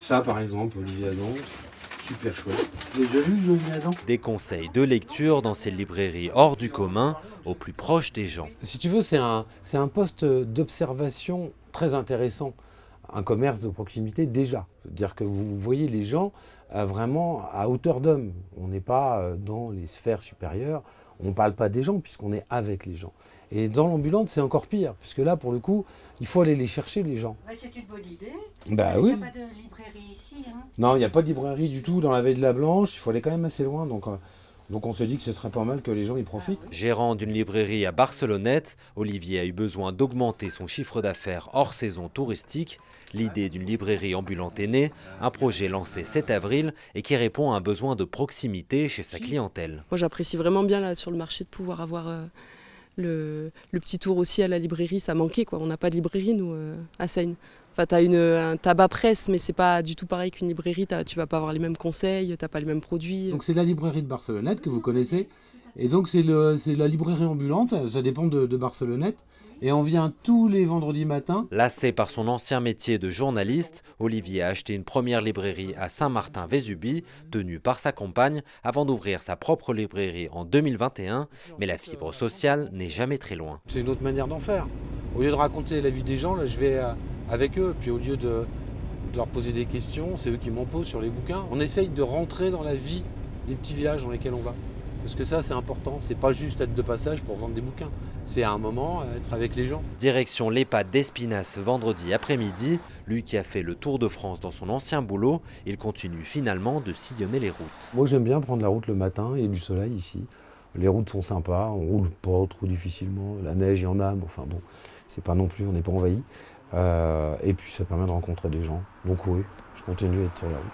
Ça, par exemple, Olivier Adam, super chouette. Vous avez déjà vu Olivier Adam? Des conseils de lecture dans ces librairies hors du commun, au plus proche des gens. Si tu veux, c'est un poste d'observation très intéressant. Un commerce de proximité déjà. C'est-à-dire que vous voyez les gens vraiment à hauteur d'homme. On n'est pas dans les sphères supérieures, on ne parle pas des gens puisqu'on est avec les gens. Et dans l'ambulante, c'est encore pire, puisque là, pour le coup, il faut aller les chercher, les gens. Ouais, c'est une bonne idée. Bah Parce oui. qu'il n'y a pas de librairie ici. Hein. Non, il n'y a pas de librairie du tout dans la Vallée de la Blanche, il faut aller quand même assez loin. Donc on se dit que ce serait pas mal que les gens y profitent. Gérant d'une librairie à Barcelonnette, Olivier a eu besoin d'augmenter son chiffre d'affaires hors saison touristique. L'idée d'une librairie ambulante est née, un projet lancé cet avril et qui répond à un besoin de proximité chez sa clientèle. Moi j'apprécie vraiment bien là, sur le marché de pouvoir avoir le petit tour aussi à la librairie, ça manquait quoi. On n'a pas de librairie nous à Seine. Enfin, tu as un tabac presse, mais c'est pas du tout pareil qu'une librairie. Tu vas pas avoir les mêmes conseils, tu n'as pas les mêmes produits. Donc c'est la librairie de Barcelonnette que vous connaissez. Et donc c'est la librairie ambulante, ça dépend de Barcelonnette. Et on vient tous les vendredis matins. Lassé par son ancien métier de journaliste, Olivier a acheté une première librairie à Saint-Martin-Vésubie, tenue par sa compagne, avant d'ouvrir sa propre librairie en 2021. Mais la fibre sociale n'est jamais très loin. C'est une autre manière d'en faire. Au lieu de raconter la vie des gens, là je vais avec eux. Puis au lieu de leur poser des questions, c'est eux qui m'en posent sur les bouquins. On essaye de rentrer dans la vie des petits villages dans lesquels on va. Parce que ça, c'est important. C'est pas juste être de passage pour vendre des bouquins. C'est à un moment être avec les gens. Direction l'EHPAD d'Espinasse vendredi après-midi. Lui qui a fait le tour de France dans son ancien boulot, il continue finalement de sillonner les routes. Moi, j'aime bien prendre la route le matin. Il y a du soleil ici. Les routes sont sympas. On roule pas trop difficilement. La neige, il y en a. Mais enfin bon, c'est pas non plus, on n'est pas envahi. Et puis, ça permet de rencontrer des gens. Donc oui, je continue à être sur la route.